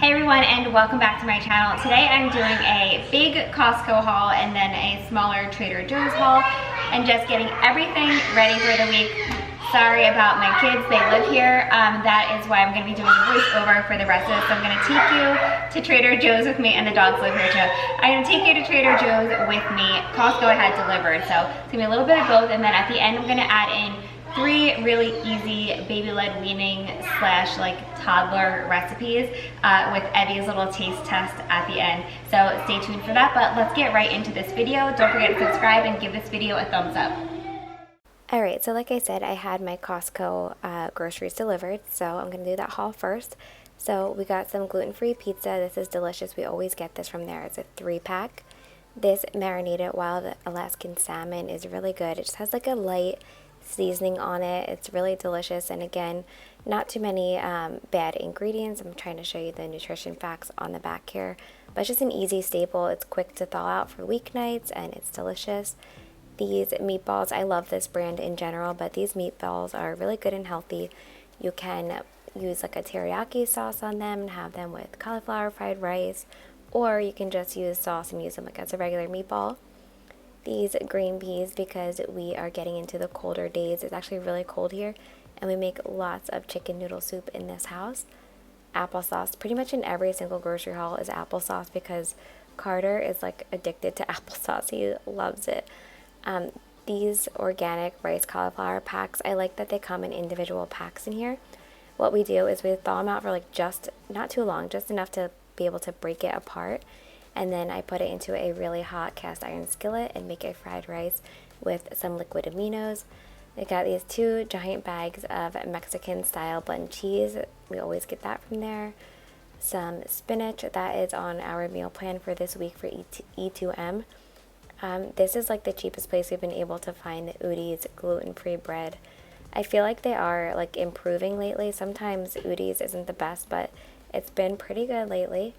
Hey everyone, and welcome back to my channel. Today I'm doing a big Costco haul and then a smaller Trader Joe's haul and just getting everything ready for the week. Sorry about my kids, they live here. That is why I'm going to be doing a voiceover for the rest of this. So I'm going to take you to Trader Joe's with me, and the dogs live here too. I'm going to take you to Trader Joe's with me. Costco I had delivered, so it's going to be a little bit of both, and then at the end I'm going to add in 3 really easy baby-led weaning slash like toddler recipes with Evie's little taste test at the end. So stay tuned for that, but let's get right into this video. Don't forget to subscribe and give this video a thumbs up. Alright, so like I said, I had my Costco groceries delivered, so I'm going to do that haul first. So we got some gluten-free pizza. This is delicious. We always get this from there. It's a 3-pack. This marinated wild Alaskan salmon is really good. It just has like a light seasoning on it. It's really delicious, and again, not too many bad ingredients. I'm trying to show you the nutrition facts on the back here, but it's just an easy staple. It's quick to thaw out for weeknights, and it's delicious. These meatballs, I love this brand in general, but these meatballs are really good and healthy. You can use like a teriyaki sauce on them and have them with cauliflower fried rice, or you can just use sauce and use them like as a regular meatball. These green peas, because we are getting into the colder days, it's actually really cold here, and we make lots of chicken noodle soup in this house. Applesauce, pretty much in every single grocery haul is applesauce because Carter is like addicted to applesauce. He loves it. These organic rice cauliflower packs, I like that they come in individual packs in here. What we do is we thaw them out for like just not too long, just enough to be able to break it apart. And then I put it into a really hot cast iron skillet and make a fried rice with some liquid aminos. I got these 2 giant bags of Mexican style blend cheese. We always get that from there. Some spinach, that is on our meal plan for this week for E2M. This is like the cheapest place we've been able to find Udi's gluten-free bread. I feel like they are like improving lately. Sometimes Udi's isn't the best, but it's been pretty good lately.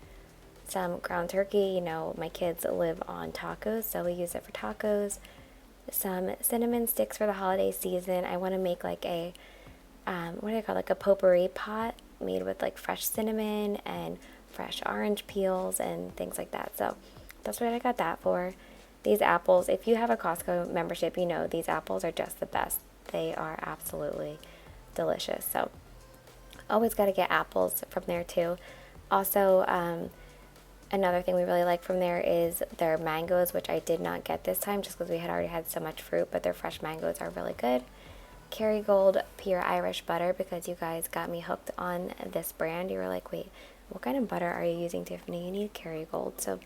Some ground turkey, you know, my kids live on tacos, so we use it for tacos. Some cinnamon sticks for the holiday season. I want to make like a, what do I call it, like a potpourri pot made with like fresh cinnamon and fresh orange peels and things like that. So that's what I got that for. These apples, if you have a Costco membership, you know these apples are just the best. They are absolutely delicious. So always got to get apples from there too. Also, another thing we really like from there is their mangoes, which I did not get this time just because we had already had so much fruit, but their fresh mangoes are really good. Kerrygold pure Irish butter, because you guys got me hooked on this brand. You were like, wait, what kind of butter are you using, Tiffany? You need Kerrygold. So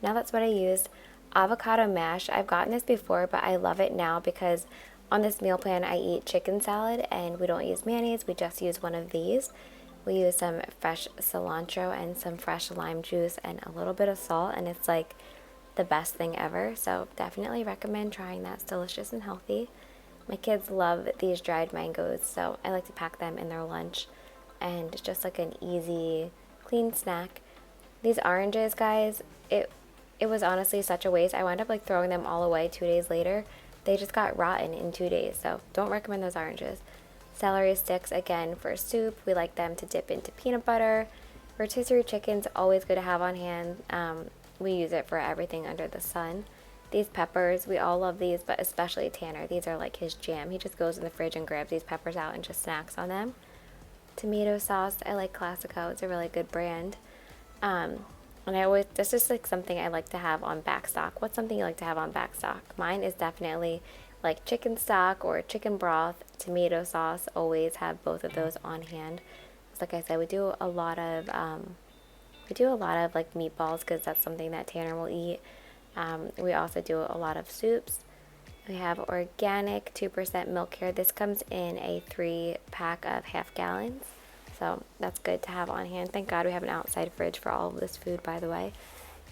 now that's what I used. Avocado mash, I've gotten this before, but I love it now because on this meal plan I eat chicken salad and we don't use mayonnaise, we just use one of these. We use some fresh cilantro and some fresh lime juice and a little bit of salt, and it's like the best thing ever. So definitely recommend trying that. It's delicious and healthy. My kids love these dried mangoes, so I like to pack them in their lunch, and it's just like an easy, clean snack. These oranges, guys, it was honestly such a waste. I wound up like throwing them all away 2 days later. They just got rotten in 2 days, so don't recommend those oranges. Celery sticks, again, for soup. We like them to dip into peanut butter. Rotisserie chicken's always good to have on hand. We use it for everything under the sun. These peppers, we all love these, but especially Tanner. These are like his jam. He just goes in the fridge and grabs these peppers out and just snacks on them. Tomato sauce, I like Classico. It's a really good brand. And this is like something I like to have on backstock. What's something you like to have on backstock? Mine is definitely like chicken stock or chicken broth, tomato sauce. Always have both of those on hand. Like I said, we do a lot of like meatballs because that's something that Tanner will eat. We also do a lot of soups. We have organic 2% milk here. This comes in a 3-pack of half gallons, so that's good to have on hand. Thank God we have an outside fridge for all of this food, by the way.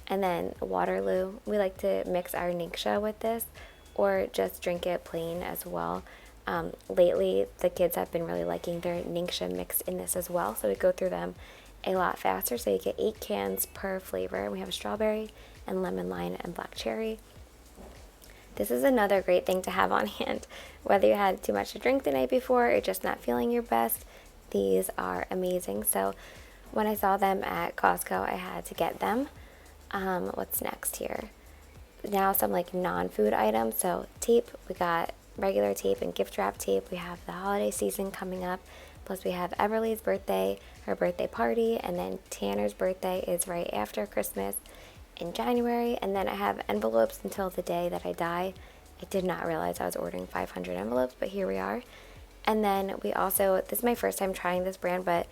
And then Waterloo, we like to mix our Ningxia with this, or just drink it plain as well. Lately, the kids have been really liking their Ningxia mixed in this as well, so we go through them a lot faster. So you get 8 cans per flavor. We have strawberry and lemon lime and black cherry. This is another great thing to have on hand. Whether you had too much to drink the night before or just not feeling your best, these are amazing. So When I saw them at Costco, I had to get them. What's next here? Now some like non-food items. So tape, we got regular tape and gift wrap tape. We have the holiday season coming up. Plus we have Everly's birthday, her birthday party, and then Tanner's birthday is right after Christmas in January. And then I have envelopes until the day that I die. I did not realize I was ordering 500 envelopes, but here we are. And then we also, this is my first time trying this brand, but,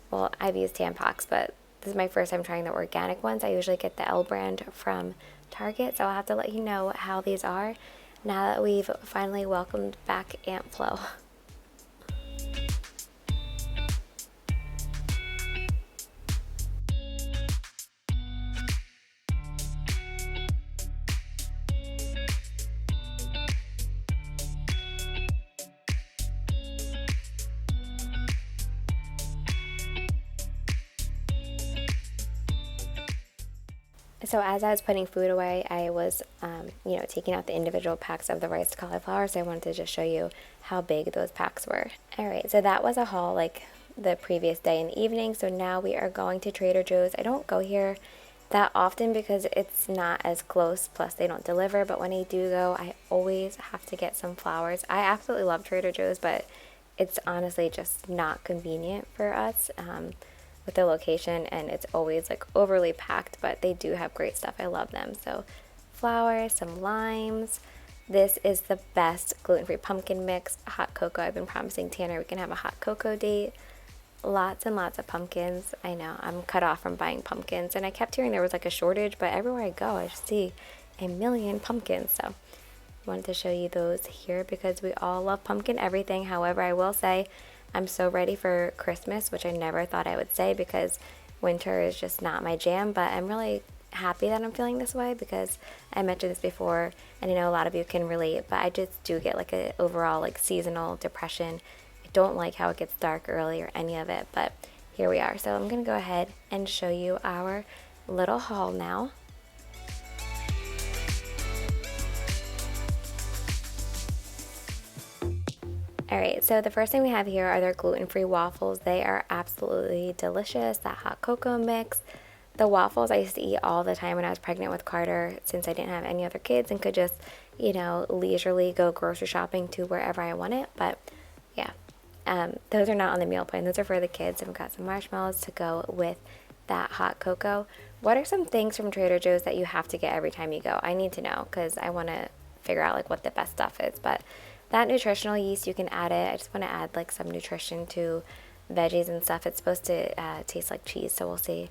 well, I've used Tampax, but this is my first time trying the organic ones. I usually get the L brand from Target, so I'll have to let you know how these are now that we've finally welcomed back Aunt Flo. So as I was putting food away, I was, taking out the individual packs of the riced cauliflower. So I wanted to just show you how big those packs were. All right, so that was a haul like the previous day in the evening. So now we are going to Trader Joe's. I don't go here that often because it's not as close. Plus they don't deliver. But when I do go, I always have to get some flowers. I absolutely love Trader Joe's, but it's honestly just not convenient for us. With the location, and it's always like overly packed, but they do have great stuff. I love them. So flowers, some limes. This is the best gluten-free pumpkin mix. Hot cocoa. I've been promising Tanner we can have a hot cocoa date. Lots and lots of pumpkins. I know I'm cut off from buying pumpkins, and I kept hearing there was like a shortage, but everywhere I go I just see a million pumpkins. So I wanted to show you those here because we all love pumpkin everything. However, I will say I'm so ready for Christmas, which I never thought I would say because winter is just not my jam, but I'm really happy that I'm feeling this way because I mentioned this before and I know a lot of you can relate, but I just do get like a overall like seasonal depression. I don't like how it gets dark early or any of it, but here we are. So I'm going to go ahead and show you our little haul now. Alright, so the first thing we have here are their gluten-free waffles. They are absolutely delicious, that hot cocoa mix. The waffles I used to eat all the time when I was pregnant with Carter since I didn't have any other kids and could just, leisurely go grocery shopping to wherever I wanted. But yeah, those are not on the meal plan. Those are for the kids. And we've got some marshmallows to go with that hot cocoa. What are some things from Trader Joe's that you have to get every time you go? I need to know because I want to figure out like what the best stuff is. But that nutritional yeast, you can add it. I just want to add like some nutrition to veggies and stuff. It's supposed to taste like cheese, so we'll see.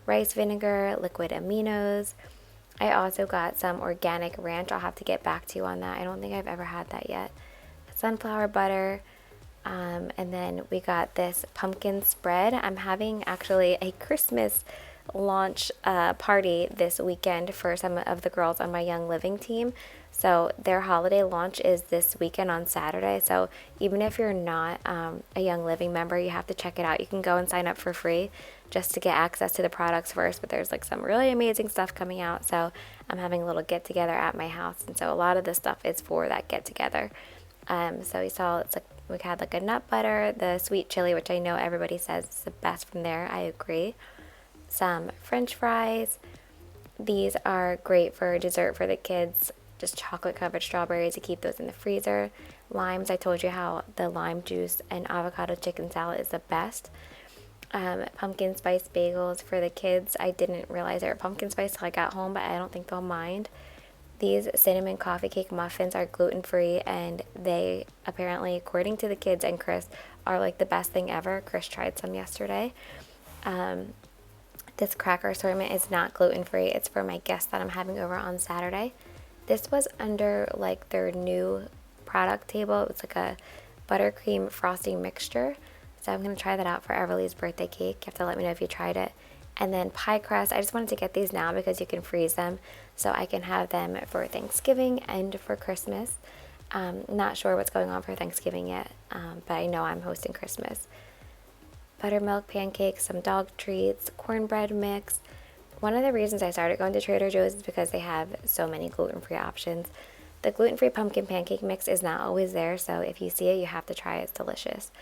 Rice vinegar, liquid aminos. I also got some organic ranch. I'll have to get back to you on that. I don't think I've ever had that yet. Sunflower butter. And then we got this pumpkin spread. I'm having actually a Christmas launch party this weekend for some of the girls on my Young Living team. So their holiday launch is this weekend on Saturday. So even if you're not a Young Living member, you have to check it out. You can go and sign up for free just to get access to the products first. But there's like some really amazing stuff coming out. So I'm having a little get together at my house. And so a lot of this stuff is for that get together. So you saw it's like we had like a nut butter, the sweet chili, which I know everybody says is the best from there. I agree. Some French fries. These are great for dessert for the kids. Just chocolate covered strawberries to keep those in the freezer. Limes, I told you how the lime juice and avocado chicken salad is the best. Pumpkin spice bagels for the kids. I didn't realize they were pumpkin spice till I got home, but I don't think they'll mind. These cinnamon coffee cake muffins are gluten-free, and they apparently, according to the kids and Chris, are like the best thing ever. Chris tried some yesterday. This cracker assortment is not gluten-free. It's for my guests that I'm having over on Saturday. This was under like their new product table. It was like a buttercream frosting mixture. So I'm going to try that out for Everly's birthday cake. You have to let me know if you tried it. And then pie crust. I just wanted to get these now because you can freeze them. So I can have them for Thanksgiving and for Christmas. Not sure what's going on for Thanksgiving yet, but I know I'm hosting Christmas. Buttermilk pancakes, some dog treats, cornbread mix. One of the reasons I started going to Trader Joe's is because they have so many gluten-free options. The gluten-free pumpkin pancake mix is not always there, so if you see it, you have to try it. It's delicious.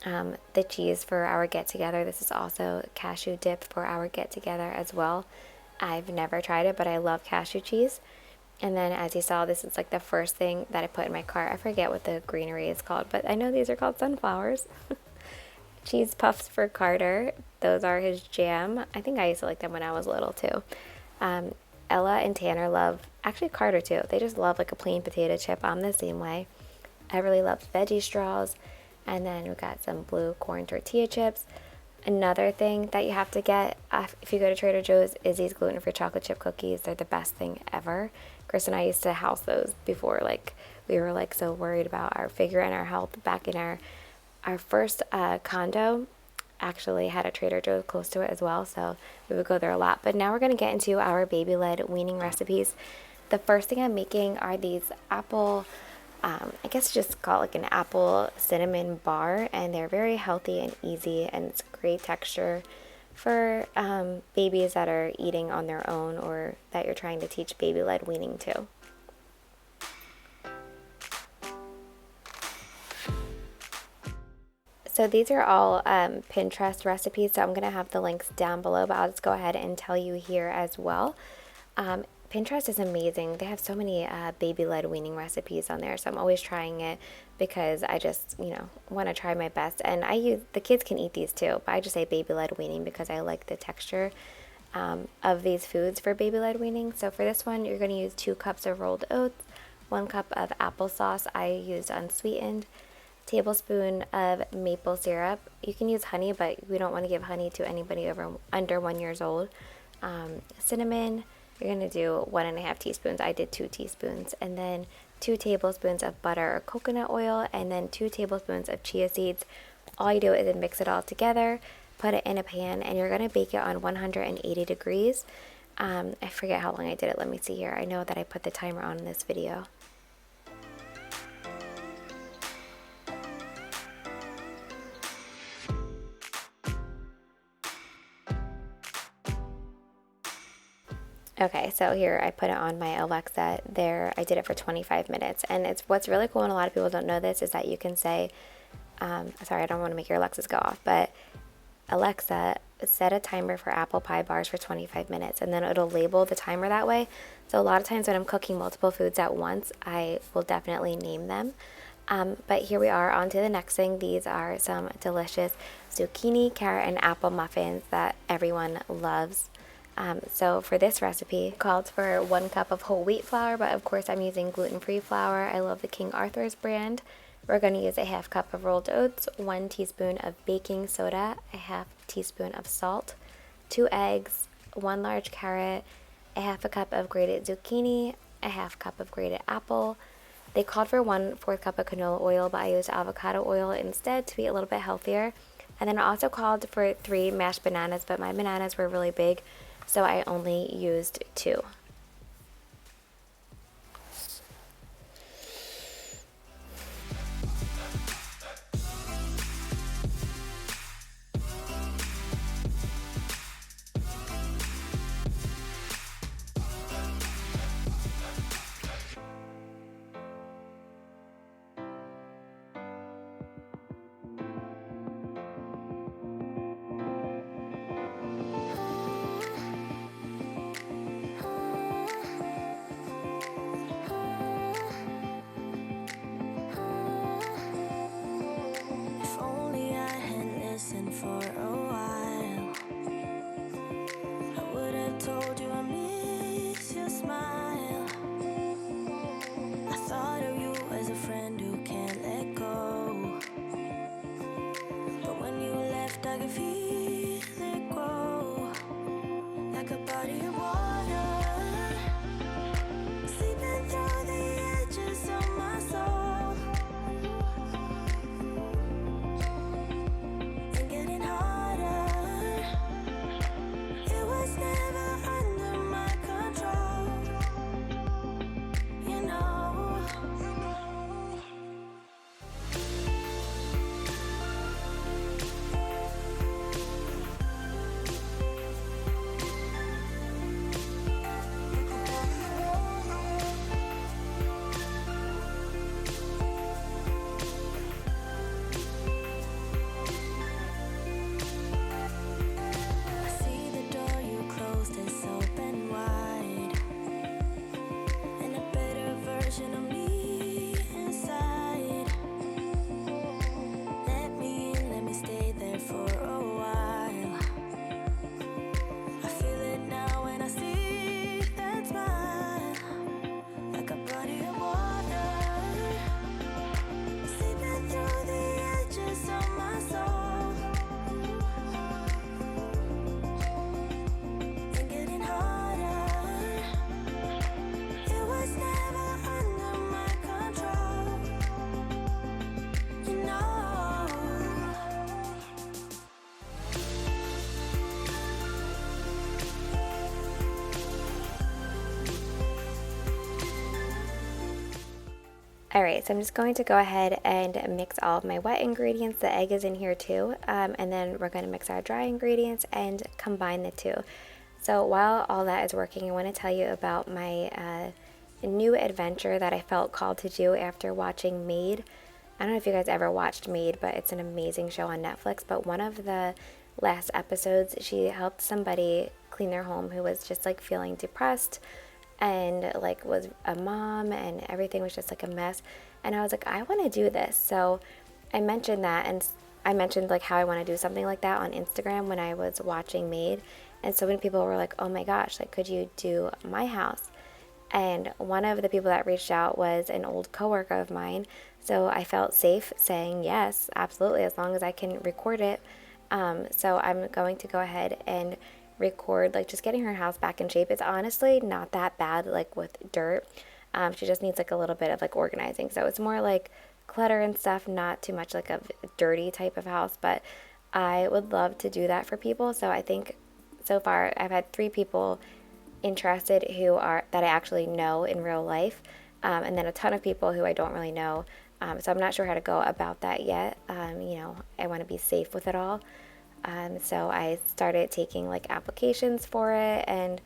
the cheese for our get-together. This is also cashew dip for our get-together as well. I've never tried it, but I love cashew cheese. And then as you saw, this is like the first thing that I put in my cart. I forget what the greenery is called, but I know these are called sunflowers. Cheese puffs for Carter. Those are his jam. I think I used to like them when I was little too. Ella and Tanner love, actually Carter too, they just love like a plain potato chip. I'm the same way. I really love veggie straws. And then we got some blue corn tortilla chips. Another thing that you have to get if you go to Trader Joe's is these gluten-free chocolate chip cookies. They're the best thing ever. Chris and I used to house those before, like we were like so worried about our figure and our health. Back in our first condo actually had a Trader Joe's close to it as well, so we would go there a lot. But now we're going to get into our baby-led weaning recipes. The first thing I'm making are these apple, I guess just call it like an apple cinnamon bar, and they're very healthy and easy, and it's great texture for babies that are eating on their own or that you're trying to teach baby-led weaning to. So these are all Pinterest recipes, so I'm going to have the links down below, but I'll just go ahead and tell you here as well. Pinterest is amazing. They have so many baby-led weaning recipes on there, so I'm always trying it because I just, want to try my best. And the kids can eat these too, but I just say baby-led weaning because I like the texture of these foods for baby-led weaning. So for this one, you're going to use 2 cups of rolled oats, 1 cup of applesauce. I used unsweetened, tablespoon of maple syrup. You can use honey, but we don't want to give honey to anybody under 1 year old. Cinnamon, you're going to do 1.5 teaspoons. I did 2 teaspoons. And then 2 tablespoons of butter or coconut oil, and then 2 tablespoons of chia seeds. All you do is mix it all together, put it in a pan, and you're going to bake it on 180 degrees. I forget how long I did it. Let me see here. I know that I put the timer on in this video. Okay, so here I put it on my Alexa there. I did it for 25 minutes. And what's really cool, and a lot of people don't know this, is that you can say, sorry, I don't want to make your Alexas go off, but Alexa, set a timer for apple pie bars for 25 minutes, and then it'll label the timer that way. So a lot of times when I'm cooking multiple foods at once, I will definitely name them. But here we are, on to the next thing. These are some delicious zucchini, carrot, and apple muffins that everyone loves. So for this recipe, called for 1 cup of whole wheat flour, but of course I'm using gluten-free flour. I love the King Arthur's brand. We're going to use a 1/2 cup of rolled oats, 1 teaspoon of baking soda, a 1/2 teaspoon of salt, 2 eggs, 1 large carrot, a 1/2 cup of grated zucchini, a 1/2 cup of grated apple. They called for 1/4 cup of canola oil, but I used avocado oil instead to be a little bit healthier. And then I also called for 3 mashed bananas, but my bananas were really big, so I only used 2. Alright, so I'm just going to go ahead and mix all of my wet ingredients. The egg is in here too. And then we're going to mix our dry ingredients and combine the two. So while all that is working, I want to tell you about my new adventure that I felt called to do after watching Maid. I don't know if you guys ever watched Maid, but it's an amazing show on Netflix. But one of the last episodes, she helped somebody clean their home who was just like feeling depressed and like was a mom and everything was just like a mess. And I was like, I want to do this. So I mentioned that, and I mentioned like how I want to do something like that on Instagram when I was watching Maid. And so many people were like, oh my gosh, like could you do my house? And one of the people that reached out was an old coworker of mine. So I felt safe saying yes, absolutely, as long as I can record it. So I'm going to go ahead and record like just getting her house back in shape. It's honestly not that bad, like with dirt. She just needs like a little bit of like organizing. So it's more like clutter and stuff, not too much like a dirty type of house. But I would love to do that for people. So I think so far I've had 3 people interested who are that I actually know in real life, and then a ton of people who I don't really know. So I'm not sure how to go about that yet. You know, I want to be safe with it all. So I started taking like applications for it, and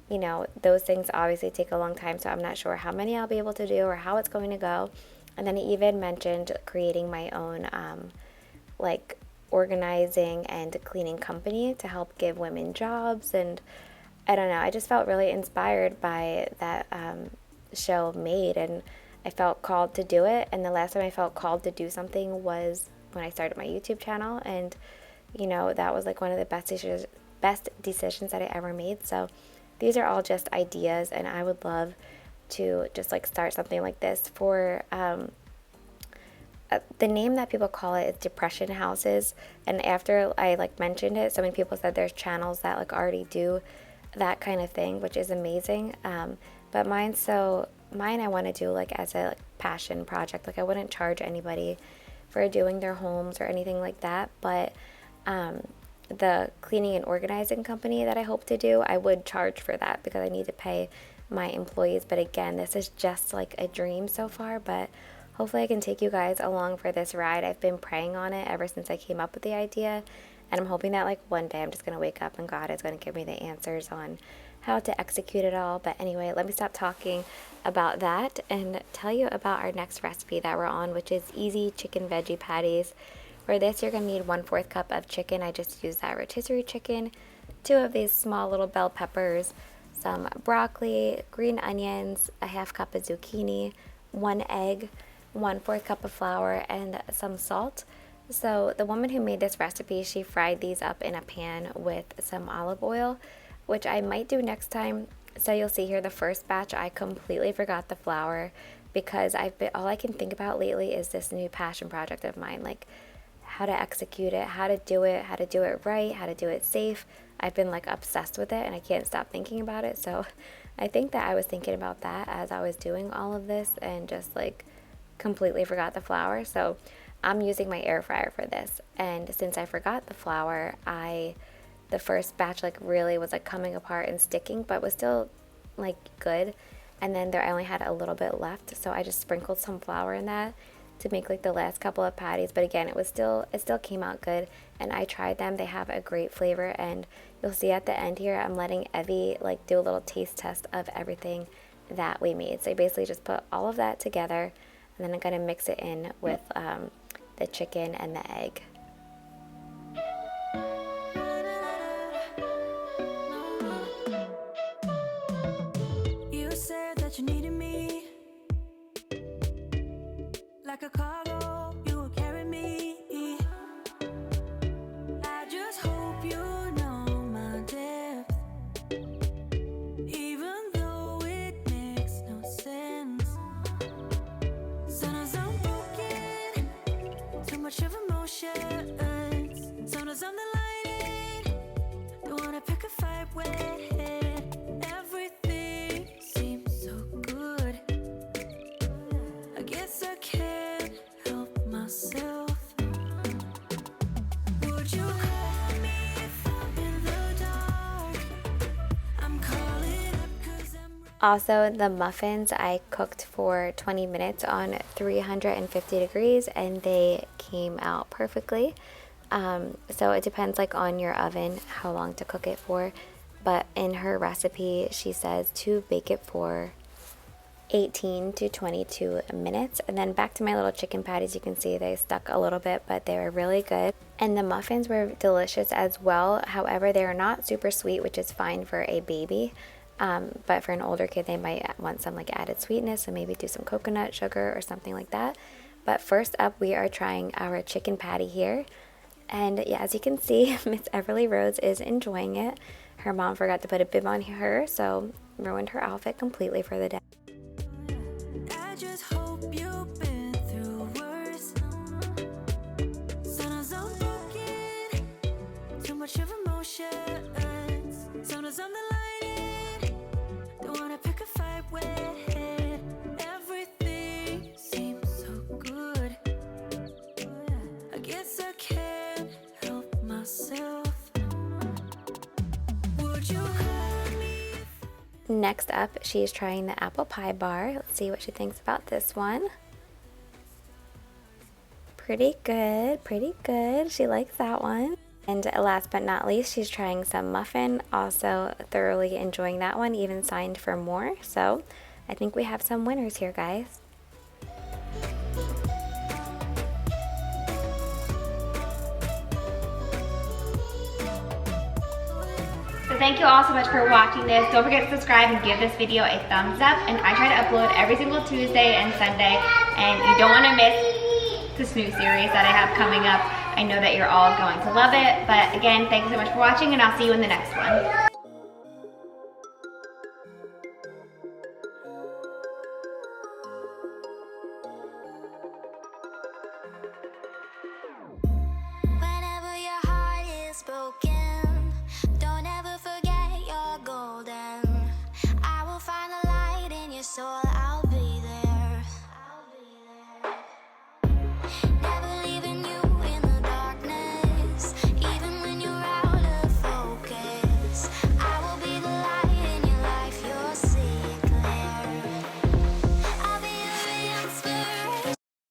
you know, those things obviously take a long time, so I'm not sure how many I'll be able to do or how it's going to go. And then he even mentioned creating my own like organizing and cleaning company to help give women jobs. And I don't know, I just felt really inspired by that show Maid, and I felt called to do it. And the last time I felt called to do something was when I started my YouTube channel, and you know, that was like one of the best decisions that I ever made. So these are all just ideas, and I would love to just like start something like this. For the name that people call it is depression houses, and after I like mentioned it, so many people said there's channels that like already do that kind of thing, which is amazing. But mine I want to do like as a like passion project. Like I wouldn't charge anybody for doing their homes or anything like that, but the cleaning and organizing company that I hope to do, I would charge for that because I need to pay my employees. But again, this is just like a dream so far, but hopefully I can take you guys along for this ride. I've been praying on it ever since I came up with the idea, and I'm hoping that like one day I'm just going to wake up and God is going to give me the answers on how to execute it all. But anyway, let me stop talking about that and tell you about our next recipe that we're on, which is easy chicken veggie patties. For this, you're going to need 1/4 cup of chicken. I just used that rotisserie chicken, 2 of these small little bell peppers, some broccoli, green onions, a 1/2 cup of zucchini, 1 egg, 1/4 cup of flour, and some salt. So the woman who made this recipe, she fried these up in a pan with some olive oil, which I might do next time. So you'll see here the first batch, I completely forgot the flour because all I can think about lately is this new passion project of mine, like how to execute it, how to do it right, how to do it safe. I've been like obsessed with it and I can't stop thinking about it. So I think that I was thinking about that as I was doing all of this and just like completely forgot the flour. So I'm using my air fryer for this. And since I forgot the flour, the first batch like really was like coming apart and sticking, but was still like good. And then I only had a little bit left, so I just sprinkled some flour in that to make like the last couple of patties. But again, it still came out good, and I tried them. They have a great flavor, and you'll see at the end here I'm letting Evie like do a little taste test of everything that we made. So I basically just put all of that together, and then I'm gonna mix it in with the chicken and the egg. You said that you needed me like a cargo, you will carry me. I just hope you know my depth, even though it makes no sense. Sometimes I'm broken, too much of emotion. Also, the muffins I cooked for 20 minutes on 350 degrees and they came out perfectly. So it depends like on your oven how long to cook it for, but in her recipe she says to bake it for 18 to 22 minutes. And then back to my little chicken patties, you can see they stuck a little bit, but they were really good. And the muffins were delicious as well. However, they are not super sweet, which is fine for a baby. But for an older kid, they might want some like added sweetness, so maybe do some coconut sugar or something like that. But first up, we are trying our chicken patty here. And yeah, as you can see, Miss Everly Rose is enjoying it. Her mom forgot to put a bib on her, so ruined her outfit completely for the day. I just hope you've been through worse. Sometimes I'm looking too much of emotions. Sometimes I'm the light. Don't wanna pick a fight with everything seems so good. I guess I can't help myself. Would you hold me? Next up, she's trying the apple pie bar. Let's see what she thinks about this one. Pretty good, pretty good. She likes that one. And last but not least, she's trying some muffin. Also thoroughly enjoying that one, even signed for more. So I think we have some winners here, guys. So thank you all so much for watching this. Don't forget to subscribe and give this video a thumbs up. And I try to upload every single Tuesday and Sunday. And you don't want to miss this new series that I have coming up. I know that you're all going to love it. But again, thank you so much for watching and I'll see you in the next one.